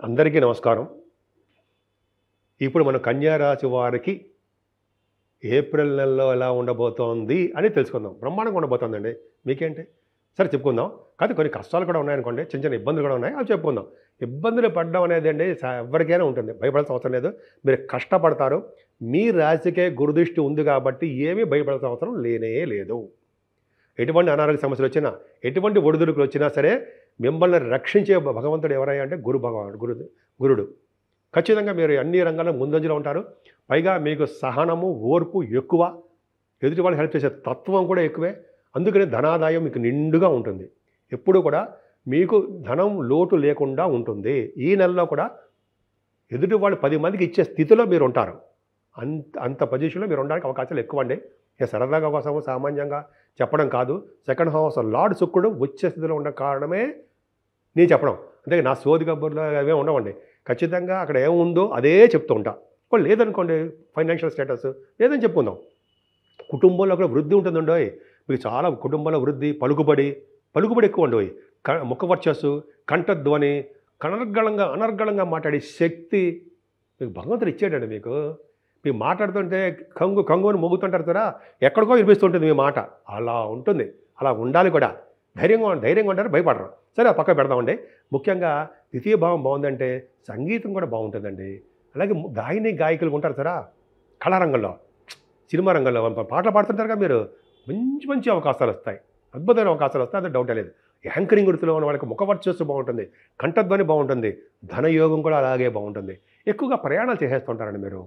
అందరికీ నమస్కారం. ఇప్పుడు మన కన్యా రాశి వారికి ఏప్రిల్ నెలలో ఎలా ఉండబోతోంది అని తెలుసుకుందాం. బ్రహ్మాండంగా ఉండబోతోందండి. మీకేంటి? సరే చెప్పుకుందాం. కానీ కొన్ని కష్టాలు కూడా ఉన్నాయనుకోండి, చిన్న చిన్న ఇబ్బందులు కూడా ఉన్నాయి. అవి చెప్పుకుందాం. ఇబ్బందులు పడడం అనేది అండి ఎవరికైనా ఉంటుంది. భయపడాల్సిన అవసరం లేదు. మీరు కష్టపడతారు. మీ రాశికే గురుదృష్టి ఉంది కాబట్టి ఏమీ భయపడాల్సిన అవసరం లేనే లేదు. ఎటువంటి అనారోగ్య సమస్యలు వచ్చినా, ఎటువంటి ఒడిదుడుకులు వచ్చినా సరే మిమ్మల్ని రక్షించే భగవంతుడు ఎవరయ్యా అంటే గురుడు. ఖచ్చితంగా మీరు అన్ని రంగాల్లో ముందంజలో ఉంటారు. పైగా మీకు సహనము, ఓర్పు ఎక్కువ. ఎదుటి వాళ్ళకి హెల్ప్ చేసే తత్వం కూడా ఎక్కువే. అందుకని ధనాదాయం మీకు నిండుగా ఉంటుంది. ఎప్పుడూ కూడా మీకు ధనం లోటు లేకుండా ఉంటుంది. ఈ నెలలో కూడా ఎదుటి వాళ్ళు 10 మందికి ఇచ్చే స్థితిలో మీరు ఉంటారు. అంత పొజిషన్లో మీరు ఉండడానికి అవకాశాలు ఎక్కువ అండి. ఇక సరదాగా కోసం సామాన్యంగా చెప్పడం కాదు. సెకండ్ హౌస్ లార్డ్ శుక్రుడు వచ్చే స్థితిలో ఉన్న కారణమే నేను చెప్పడం. అంటే నా సోది కబుర్లు అవే ఉండవండి. ఖచ్చితంగా అక్కడ ఏముందో అదే చెప్తూ ఉంటా. ఇప్పుడు లేదనుకోండి ఫైనాన్షియల్ స్టేటస్ లేదని చెప్పుకుందాం. కుటుంబంలో కూడా వృద్ధి ఉంటుందండో. మీకు చాలా కుటుంబంలో వృద్ధి, పలుకుబడి ఎక్కువ ఉండవు. ముఖ వర్చస్సు, కంఠధ్వని, అనర్గళంగా మాట్లాడే శక్తి మీకు భగవంతుడు ఇచ్చాడండి. మీరు మాట్లాడుతుంటే కంగుని మోగుతుంటారు కదా, ఎక్కడికో వినిపిస్తుంటుంది మీ మాట. అలా ఉంటుంది. అలా ఉండాలి కూడా. ధైర్యంగా ఉంటారు, భయపడరు. సరే ఆ పక్క పెడదామండి. ముఖ్యంగా ద్వితీయ భావం బాగుందంటే సంగీతం కూడా బాగుంటుందండి. అలాగే గాయకులు ఉంటారు సరా, కళారంగంలో, సినిమా రంగంలో పాటలు పాడుతుంటారు కదా మీరు. మంచి అవకాశాలు వస్తాయి. అద్భుతమైన అవకాశాలు వస్తాయి. అది డౌటే లేదు. యాంకరింగ్ వృత్తిలో ఉన్న వాళ్ళకి ముఖ వర్చస్సు బాగుంటుంది, కంఠధ్వని బాగుంటుంది, ధనయోగం కూడా అలాగే బాగుంటుంది. ఎక్కువగా ప్రయాణాలు చేసేస్తుంటారండి మీరు.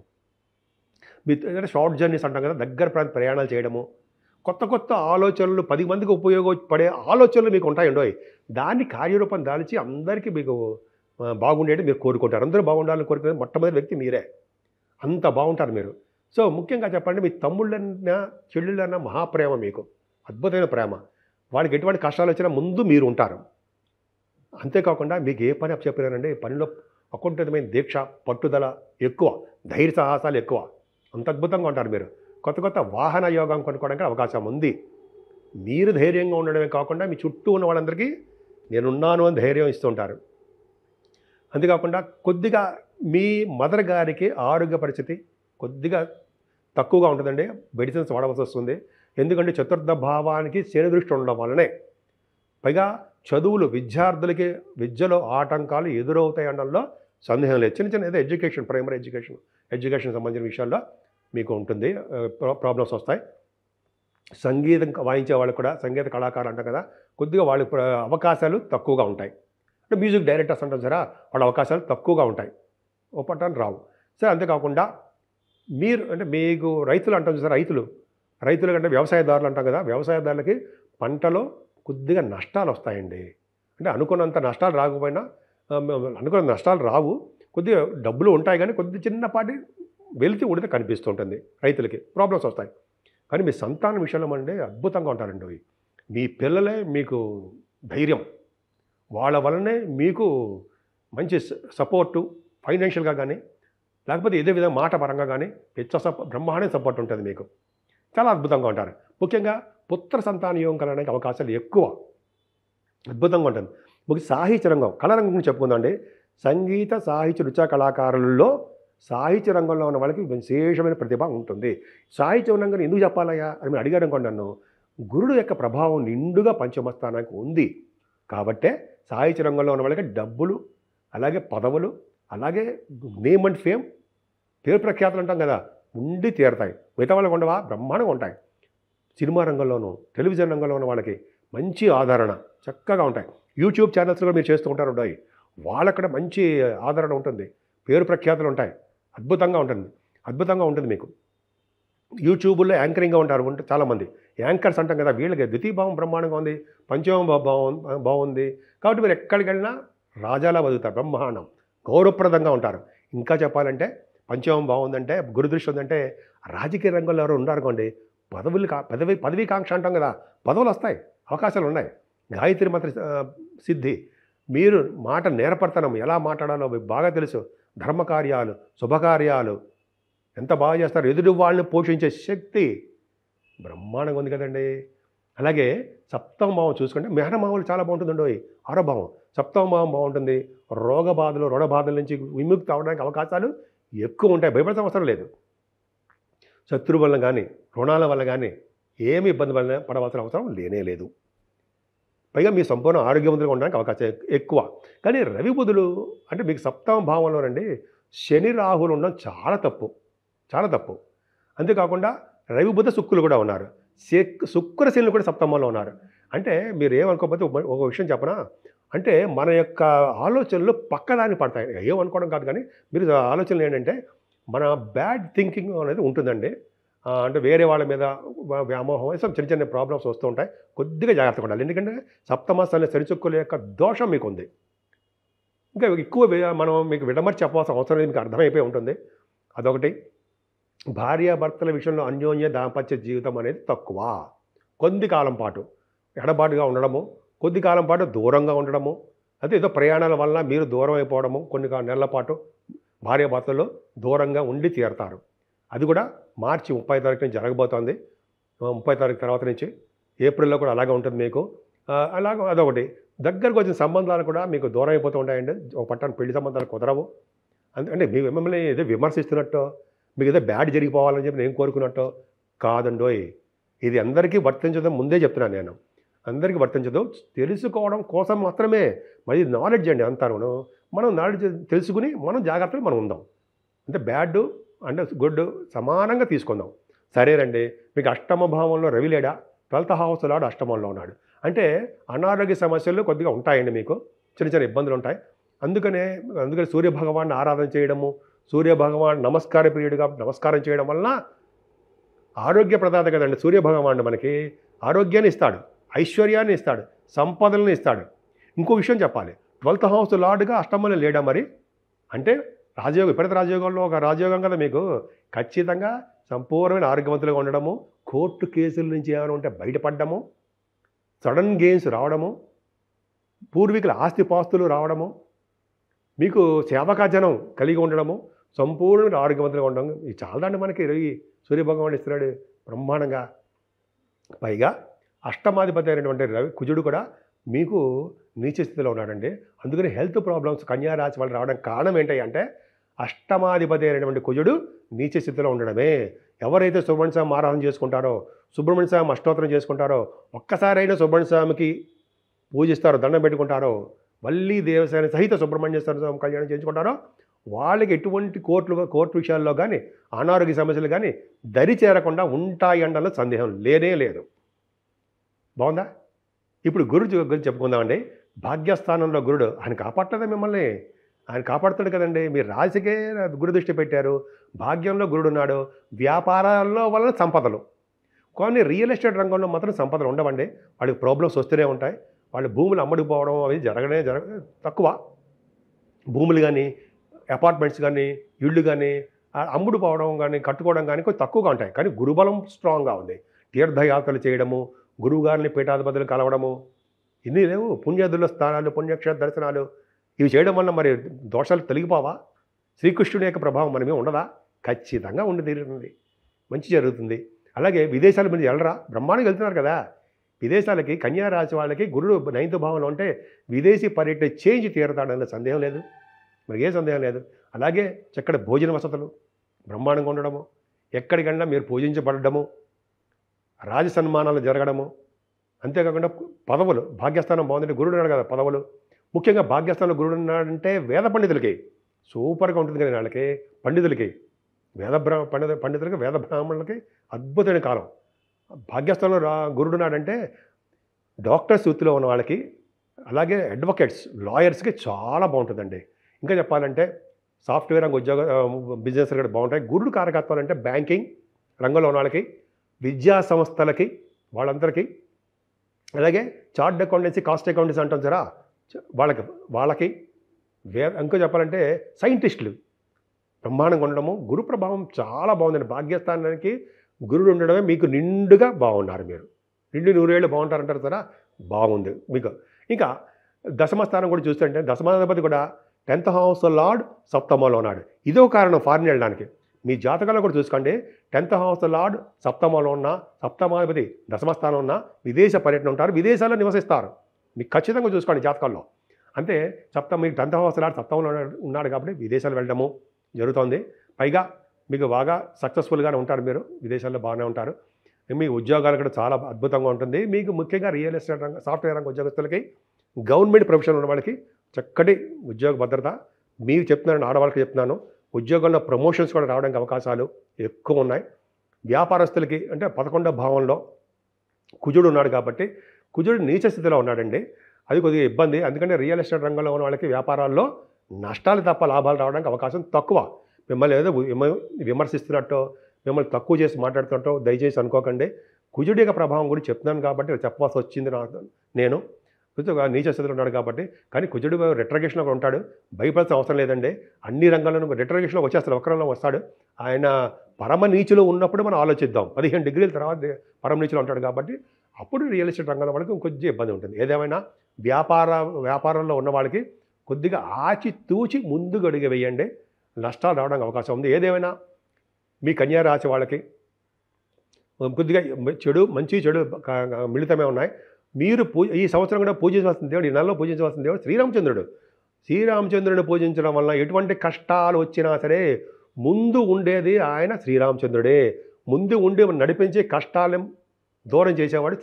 షార్ట్ జర్నీస్ అంటాం కదా, దగ్గర ప్రయాణాలు చేయడము, కొత్త ఆలోచనలు 10 మందికి ఉపయోగపడే ఆలోచనలు మీకు ఉంటాయండి. దాన్ని కార్యరూపం దాల్చి అందరికీ మీకు బాగుండేది మీరు కోరుకుంటారు. అందరూ బాగుండాలని కోరుకునే మొట్టమొదటి వ్యక్తి మీరే. అంత బాగుంటారు మీరు. సో ముఖ్యంగా చెప్పండి, మీ తమ్ముళ్ళన్నా చెల్లెళ్ళన్నా మహాప్రేమ మీకు. అద్భుతమైన ప్రేమ. వాళ్ళకి ఎటువంటి కష్టాలు వచ్చినా ముందు మీరు ఉంటారు. అంతేకాకుండా మీకు ఏ పని చెప్పినారండి, పనిలో అకుంఠితమైన దీక్ష, పట్టుదల ఎక్కువ, ధైర్య సాహసాలు ఎక్కువ. అంత అద్భుతంగా ఉంటారు మీరు. కొత్త వాహన యోగం కొనుక్కోవడానికి అవకాశం ఉంది. మీరు ధైర్యంగా ఉండడమే కాకుండా మీ చుట్టూ ఉన్న వాళ్ళందరికీ నేనున్నాను అని ధైర్యం ఇస్తుంటారు. అంతేకాకుండా కొద్దిగా మీ మదర్ గారికి ఆరోగ్య పరిస్థితి కొద్దిగా తక్కువగా ఉంటుందండి. మెడిసిన్స్ వాడవలసి వస్తుంది. ఎందుకంటే చతుర్థ భావానికి శని దృష్టి ఉండడం వల్లనే. పైగా చదువులు, విద్యార్థులకి విద్యలో ఆటంకాలు ఎదురవుతాయి అనడంలో సందేహం లేదు. చిన్న ఏదో ఎడ్యుకేషన్, ప్రైమరీ ఎడ్యుకేషన్ సంబంధించిన విషయాల్లో మీకు ఉంటుంది, ప్రాబ్లమ్స్ వస్తాయి. సంగీతం వాయించే వాళ్ళకు కూడా, సంగీత కళాకారులు అంటాం కదా, కొద్దిగా వాళ్ళకి అవకాశాలు తక్కువగా ఉంటాయి. అంటే మ్యూజిక్ డైరెక్టర్స్ అంటాం సరే, వాళ్ళ అవకాశాలు తక్కువగా ఉంటాయి, ఒప్పటానికి రావు. సరే అంతేకాకుండా మీరు అంటే మీకు రైతులు అంటాం సార్, రైతులు కంటే వ్యవసాయదారులు అంటాం కదా, వ్యవసాయదారులకి పంటలో కొద్దిగా నష్టాలు వస్తాయండి. అంటే అనుకున్నంత నష్టాలు రాకపోయినా, అనుకున్న నష్టాలు రావు, కొద్దిగా డబ్బులు ఉంటాయి, కానీ కొద్ది చిన్నపాటి వెలితి ఉడితే కనిపిస్తుంటుంది. రైతులకి ప్రాబ్లమ్స్ వస్తాయి. కానీ మీ సంతానం విషయంలో అంటే అద్భుతంగా ఉంటారండి. మీ పిల్లలే మీకు ధైర్యం. వాళ్ళ వల్లనే మీకు మంచి సపోర్టు, ఫైనాన్షియల్గా కానీ, లేకపోతే ఏదే విధంగా మాట పరంగా కానీ బ్రహ్మాండ సపోర్ట్ ఉంటుంది మీకు. చాలా అద్భుతంగా ఉంటారు. ముఖ్యంగా పుత్ర సంతాన యోగం కలగడానికి అవకాశాలు ఎక్కువ. అద్భుతంగా ఉంటుంది. సాహిత్య రంగం, కళారంగం గురించి చెప్పుకుందామండి. సంగీత, సాహిత్య, నృత్య కళాకారుల్లో సాహిత్య రంగంలో ఉన్న వాళ్ళకి విశేషమైన ప్రతిభ ఉంటుంది. సాహిత్య రంగం ఎందుకు చెప్పాలయ్యా అని మీరు అడిగారు అనుకోండి నన్ను. గురుడు యొక్క ప్రభావం నిండుగా పంచమ స్థానానికి ఉంది కాబట్టే సాహిత్య రంగంలో ఉన్న వాళ్ళకి డబ్బులు, అలాగే పదవులు, అలాగే నేమ్ అండ్ ఫేమ్, పేరు ప్రఖ్యాతులు అంటాం కదా, ఉండి తీరుతాయి. మిగతా వాళ్ళకి ఉండవా? బ్రహ్మాండంగా ఉంటాయి. సినిమా రంగంలోనూ, టెలివిజన్ రంగంలో ఉన్న వాళ్ళకి మంచి ఆదరణ చక్కగా ఉంటాయి. యూట్యూబ్ ఛానల్స్ కూడా మీరు చేస్తూ ఉంటారు. వాళ్ళక్కడ మంచి ఆదరణ ఉంటుంది, పేరు ప్రఖ్యాతులు ఉంటాయి. అద్భుతంగా ఉంటుంది మీకు. యూట్యూబ్లో యాంకరింగ్గా ఉంటారు చాలామంది. యాంకర్స్ అంటాం కదా, వీళ్ళకి ద్వితీయభావం బ్రహ్మాండంగా ఉంది, పంచమ బాగుంది. కాబట్టి మీరు ఎక్కడికి వెళ్ళినా రాజాలా బతుకుతారు, బ్రహ్మాండం, గౌరవప్రదంగా ఉంటారు. ఇంకా చెప్పాలంటే పంచమం బాగుందంటే, గురుదృష్టి ఉందంటే, రాజకీయ రంగంలో ఎవరు ఉన్నారనుకోండి, పదవీకాంక్ష అంటాం కదా, పదవులు వస్తాయి, అవకాశాలు ఉన్నాయి. గాయత్రి మంత్ర సిద్ధి, మీరు మాట నేర్పడతనం, ఎలా మాట్లాడాలో మీకు బాగా తెలుసు. ధర్మకార్యాలు, శుభకార్యాలు ఎంత బాగా చేస్తారు. ఎదుటి వాళ్ళని పోషించే శక్తి బ్రహ్మాండంగా ఉంది కదండి. అలాగే సప్తమ భావం చూసుకుంటే మేనమావులు చాలా బాగుంటుందండి. ఆరో భావం సప్తమ భావం బాగుంటుంది. రోగ బాధలు రుణ బాధల నుంచి విముక్తి అవ్వడానికి అవకాశాలు ఎక్కువ ఉంటాయి. భయపడాల్సిన అవసరం లేదు. శత్రువు వల్ల కానీ రుణాల వల్ల కానీ ఏమి ఇబ్బంది పడవలసిన అవసరం లేనే లేదు. పైగా మీ సంపూర్ణ ఆరోగ్యవంతులుగా ఉండడానికి అవకాశం ఎక్కువ. కానీ రవి బుధులు అంటే మీకు సప్తమ భావంలోనండి శని రాహులు ఉండడం చాలా తప్పు, చాలా తప్పు. అంతేకాకుండా రవి బుధ శుక్రులు కూడా ఉన్నారు. శుక్ర శనులు కూడా సప్తమంలో ఉన్నారు. అంటే మీరు ఏమనుకోకపోతే ఒక విషయం చెప్పనా, అంటే మన యొక్క ఆలోచనలు పక్కదాన్ని పడతాయి. ఏమనుకోవడం కాదు, కానీ మీరు ఆలోచనలు ఏంటంటే మన బ్యాడ్ థింకింగ్ అనేది ఉంటుందండి. అంటే వేరే వాళ్ళ మీద వ్యామోహం చిన్న చిన్న ప్రాబ్లమ్స్ వస్తూ ఉంటాయి. కొద్దిగా జాగ్రత్తగా ఉండాలి. ఎందుకంటే సప్తమాసాల సరిచుక్కుల యొక్క దోషం మీకు ఉంది. ఇంకా ఎక్కువ మనం మీకు విడమర్చి చెప్పాల్సిన అవసరం లేదు, మీకు అర్థమైపోయి ఉంటుంది. అదొకటి. భార్యాభర్తల విషయంలో అన్యోన్య దాంపత్య జీవితం అనేది తక్కువ. కొద్ది కాలం పాటు ఎడబాటుగా ఉండడము, కొద్ది కాలం పాటు దూరంగా ఉండడము, అదే ఏదో ప్రయాణాల వల్ల మీరు దూరం అయిపోవడము, కొన్ని నెలల పాటు భార్యాభర్తలు దూరంగా ఉండి తీరుతారు. అది కూడా మార్చి 30 తారీఖు నుంచి జరగబోతోంది. 30 తారీఖు తర్వాత నుంచి ఏప్రిల్లో కూడా అలాగే ఉంటుంది మీకు. అలాగ అదొకటి. దగ్గరకు వచ్చిన సంబంధాలు కూడా మీకు దూరం అయిపోతూ ఉంటాయండి. ఒక పట్టాన్ని పెళ్లి సంబంధాలు కుదరవు. అంటే మిమ్మల్ని ఏదో విమర్శిస్తున్నట్టు, మీకు ఏదో బ్యాడ్ జరిగిపోవాలని చెప్పి నేను కోరుకున్నట్టు కాదండోయ్. ఇది అందరికీ వర్తించదు, ముందే చెప్తున్నాను నేను. అందరికీ వర్తించదు, తెలుసుకోవడం కోసం మాత్రమే. మరి నాలెడ్జ్ అండి అంతాను. మనం నాలెడ్జ్ తెలుసుకుని మనం జాగ్రత్తగా మనం ఉందాం. అంటే బ్యాడ్ అంటే గుడ్ సమానంగా తీసుకుందాం. సరేనండి, మీకు అష్టమ భావంలో రవి లేడా, 12th హౌస్ లాడు అష్టమంలో ఉన్నాడు. అంటే అనారోగ్య సమస్యలు కొద్దిగా ఉంటాయండి, మీకు చిన్న చిన్న ఇబ్బందులు ఉంటాయి. అందుకనే సూర్యభగవాన్ని ఆరాధన చేయడము, సూర్యభగవాన్ నమస్కార ప్రియుడిగా నమస్కారం చేయడం వలన ఆరోగ్య ప్రదాత కదండి సూర్యభగవానుడు. మనకి ఆరోగ్యాన్ని ఇస్తాడు, ఐశ్వర్యాన్ని ఇస్తాడు, సంపదలను ఇస్తాడు. ఇంకో విషయం చెప్పాలి, 12th హౌస్ లార్డ్గా అష్టమంలో లేడా మరి అంటే రాజయోగం, ఇప్పటికీ రాజయోగంలో ఒక రాజయోగం కదా మీకు. ఖచ్చితంగా సంపూర్ణమైన ఆరోగ్యవంతులుగా ఉండడము, కోర్టు కేసుల నుంచి ఏమైనా ఉంటే బయటపడడము, సడన్ గెయిన్స్ రావడము, పూర్వీకుల ఆస్తిపాస్తులు రావడము, మీకు సేవకాజనం కలిగి ఉండడము, సంపూర్ణమైన ఆరోగ్యవంతులుగా ఉండడం, ఇది చాలాదండి మనకి ఈ సూర్యభగవానుడు ఇస్తున్నాడు బ్రహ్మాండంగా. పైగా అష్టమాధిపతి అయినటువంటి రవి కుజుడు కూడా మీకు నీచ స్థితిలో ఉన్నాడండి. అందుకని హెల్త్ ప్రాబ్లమ్స్ కన్యా రాశి వాళ్ళు రావడానికి కారణం ఏంటి అంటే అష్టమాధిపతి అయినటువంటి కుజుడు నీచ స్థితిలో ఉండడమే. ఎవరైతే సుబ్రహ్మణ్య స్వామి ఆరాధన చేసుకుంటారో, సుబ్రహ్మణ్య స్వామి అష్టోత్తరం చేసుకుంటారో, ఒక్కసారైనా సుబ్రహ్మణ్య స్వామికి పూజిస్తారో, దండం పెట్టుకుంటారో, మళ్ళీ దేవసేన సహిత సుబ్రహ్మణ్య స్వామి కళ్యాణం చేయించుకుంటారో, వాళ్ళకి ఎటువంటి కోర్టు విషయాల్లో కానీ అనారోగ్య సమస్యలు కానీ దరి చేరకుండా ఉంటాయనడంలో సందేహం లేనే లేదు. బాగుందా? ఇప్పుడు గురించి చెప్పుకుందామండి. భాగ్యస్థానంలో గురుడు ఆయన కాపాడుతుందా మిమ్మల్ని? ఆయన కాపాడుతాడు కదండి. మీరు రాశికే గురు దృష్టి పెట్టారు, భాగ్యంలో గురుడు ఉన్నాడు. వ్యాపారాల్లో వలన సంపదలు, కానీ రియల్ ఎస్టేట్ రంగంలో మాత్రం సంపదలు ఉండవండి. వాళ్ళకి ప్రాబ్లమ్స్ వస్తూనే ఉంటాయి. వాళ్ళు భూములు అమ్ముడుపోవడం అవి తక్కువ. భూములు కానీ అపార్ట్మెంట్స్ కానీ ఇళ్ళు కానీ అమ్ముడుపోవడం కానీ కట్టుకోవడం కానీ కొంచెం తక్కువగా ఉంటాయి. కానీ గురుబలం స్ట్రాంగ్గా ఉంది. తీర్థయాత్రలు చేయడము, గురువుగారిని పీఠాధిపతులు కలవడము, ఇన్ని లేవు. పుణ్యదుల స్థానాలు, పుణ్యక్షేత్ర దర్శనాలు ఇవి చేయడం వల్ల మరి దోషాలు తొలగిపోవా? శ్రీకృష్ణుడి యొక్క ప్రభావం మనమే ఉండదా? ఖచ్చితంగా ఉండి తీరుతుంది, మంచి జరుగుతుంది. అలాగే విదేశాల మీద వెళ్ళరా? బ్రహ్మాండంగా వెళ్తున్నారు కదా విదేశాలకి. కన్యా రాశి వాళ్ళకి గురుడు 9th భావంలో ఉంటే విదేశీ పర్యటన చేంజ్ తీరుతాడన్న సందేహం లేదు, మరి ఏ సందేహం లేదు. అలాగే చక్కటి భోజన వసతులు బ్రహ్మాండంగా ఉండడము, ఎక్కడికన్నా మీరు పూజించబడము, రాజ సన్మానాలు జరగడము, అంతేకాకుండా పదవులు. భాగ్యస్థానం బాగుందంటే గురుడు ఉన్నాడు కదా, పదవులు. ముఖ్యంగా భాగ్యస్థానంలో గురుడు ఉన్నాడంటే వేద పండితులకి సూపర్గా ఉంటుంది కదా. వాళ్ళకి పండితులకి పండితులకి వేద బ్రాహ్మణులకి అద్భుతమైన కాలం. భాగ్యస్థానంలో గురుడు ఉన్నాడంటే డాక్టర్స్ వృత్తిలో ఉన్న వాళ్ళకి, అలాగే అడ్వకేట్స్, లాయర్స్కి చాలా బాగుంటుందండి. ఇంకా చెప్పాలంటే సాఫ్ట్వేర్ రంగ బిజినెస్ కూడా బాగుంటాయి. గురుడు కారకత్వాలు అంటే బ్యాంకింగ్ రంగంలో ఉన్న వాళ్ళకి, విద్యా సంస్థలకి, వాళ్ళందరికీ, అలాగే చార్ట్ అకౌంటెన్సీ, కాస్ట్ అకౌంటెన్సీ అంటాం సరా వాళ్ళకి ఇంకా చెప్పాలంటే సైంటిస్టులు బ్రహ్మాండంగా ఉండడము. గురు ప్రభావం చాలా బాగుందండి. భాగ్యస్థానానికి గురుడు ఉండడమే మీకు నిండుగా బాగున్నారు. మీరు నిండు 100 ఏళ్ళు బాగుంటారంటారు సరా, బాగుంది మీకు. ఇంకా దశమస్థానం కూడా చూస్తుంటే దశమాధిపతి కూడా 10th హౌస్ లార్డ్ సప్తమంలో ఉన్నాడు. ఇదో కారణం ఫారిన్ వెళ్ళడానికి. మీ జాతకాల్లో కూడా చూసుకోండి. 10th హౌస్ లార్డ్ సప్తమంలో ఉన్న, సప్తమాధిపతి దశమస్థానం ఉన్న విదేశ పర్యటన ఉంటారు, విదేశాల్లో నివసిస్తారు. మీకు ఖచ్చితంగా చూసుకోండి జాతకాల్లో. అంటే మీకు 10th హౌస్ లార్డ్ సప్తమంలో ఉన్నాడు కాబట్టి విదేశాలు వెళ్ళడము జరుగుతుంది. పైగా మీకు బాగా సక్సెస్ఫుల్గానే ఉంటారు, మీరు విదేశాల్లో బాగానే ఉంటారు. మీ ఉద్యోగాలు కూడా చాలా అద్భుతంగా ఉంటుంది. మీకు ముఖ్యంగా రియల్ ఎస్టేట్ రంగం, సాఫ్ట్వేర్ రంగ ఉద్యోగస్తులకి, గవర్నమెంట్ ప్రొఫెషన్ ఉన్న వాళ్ళకి చక్కటి ఉద్యోగ భద్రత. మీరు చెప్తున్నాను, ఆడవాళ్ళకి చెప్తున్నాను, ఉద్యోగంలో ప్రమోషన్స్ కూడా రావడానికి అవకాశాలు ఎక్కువ ఉన్నాయి. వ్యాపారస్తులకి అంటే 11వ భావంలో కుజుడు ఉన్నాడు కాబట్టి, కుజుడు నీచ స్థితిలో ఉన్నాడండి. అది కొద్దిగా ఇబ్బంది. ఎందుకంటే రియల్ ఎస్టేట్ రంగంలో ఉన్న వాళ్ళకి వ్యాపారాల్లో నష్టాలు తప్ప లాభాలు రావడానికి అవకాశం తక్కువ. మిమ్మల్ని ఏదో విమర్శిస్తున్నట్టు, మిమ్మల్ని తక్కువ చేసి మాట్లాడుతున్నట్టు దయచేసి అనుకోకండి. కుజుడి యొక్క ప్రభావం కూడా చెప్తున్నాను కాబట్టి చెప్పాల్సి వచ్చింది నేను. నీచ స్థితిలో ఉన్నాడు కాబట్టి. కానీ కుజుడు రిట్రగేషన్లో కూడా ఉంటాడు, భయపడాల్సిన అవసరం లేదండి. అన్ని రంగాల్లోనూ రిట్రగేషన్లో వచ్చేస్తాడు, వక్రంలో వస్తాడు. ఆయన పరమ నీచులో ఉన్నప్పుడు మనం ఆలోచిద్దాం. 15 డిగ్రీల తర్వాత పరమ నీచులో ఉంటాడు కాబట్టి అప్పుడు రియల్ ఎస్టేట్ రంగంలో వాళ్ళకి ఇంకొంచెం ఇబ్బంది ఉంటుంది. ఏదేమైనా వ్యాపారంలో ఉన్న వాళ్ళకి కొద్దిగా ఆచితూచి ముందుకు అడుగు వేయండి, నష్టాలు రావడానికి అవకాశం ఉంది. ఏదేమైనా మీ కన్యా రాశి వాళ్ళకి కొద్దిగా మంచి చెడు మిళితమే ఉన్నాయి. మీరు ఈ సంవత్సరం కూడా పూజించవలసిన దేవుడు, ఈ నెలలో పూజించవలసిన దేవుడు శ్రీరామచంద్రుడు. శ్రీరామచంద్రుడిని పూజించడం వల్ల ఎటువంటి కష్టాలు వచ్చినా సరే ముందు ఉండేది ఆయన శ్రీరామచంద్రుడే. ముందు ఉండి నడిపించి కష్టాలను దూరం చేసేవాడు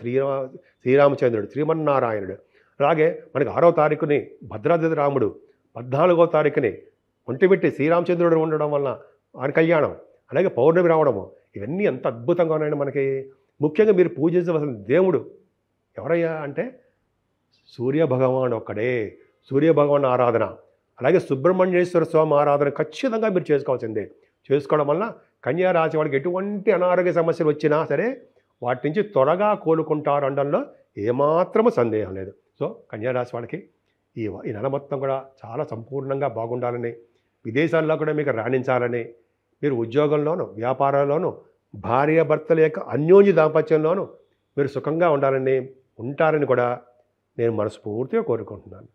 శ్రీరామచంద్రుడు, శ్రీమన్నారాయణుడు. అలాగే మనకి 6వ తారీఖుని భద్రాద్రి రాముడు, 14వ తారీఖుని ఒంటిమిట్టి శ్రీరామచంద్రుడు ఉండడం వలన ఆయన కళ్యాణం, అలాగే పౌర్ణమి రావడము, ఇవన్నీ ఎంత అద్భుతంగా ఉన్నాయండి మనకి. ముఖ్యంగా మీరు పూజించవలసిన దేవుడు ఎవరయ్యా అంటే సూర్యభగవాన్ ఒక్కడే. సూర్యభగవాన్ ఆరాధన, అలాగే సుబ్రహ్మణ్యేశ్వర స్వామి ఆరాధన ఖచ్చితంగా మీరు చేసుకోవాల్సిందే. చేసుకోవడం వల్ల కన్యా రాశి వాళ్ళకి ఎటువంటి అనారోగ్య సమస్యలు వచ్చినా సరే వాటి నుంచి త్వరగా కోలుకుంటారు అనడంలో ఏమాత్రము సందేహం లేదు. సో కన్యా రాశి వాళ్ళకి ఈ నెల మొత్తం కూడా చాలా సంపూర్ణంగా బాగుండాలని, విదేశాల్లో కూడా మీకు రాణించాలని, మీరు ఉద్యోగంలోనూ వ్యాపారంలోనూ భార్యాభర్తల యొక్క అన్యోన్య దాంపత్యంలోనూ మీరు సుఖంగా ఉంటారని కూడా నేను మనస్ఫూర్తిగా కోరుకుంటున్నాను.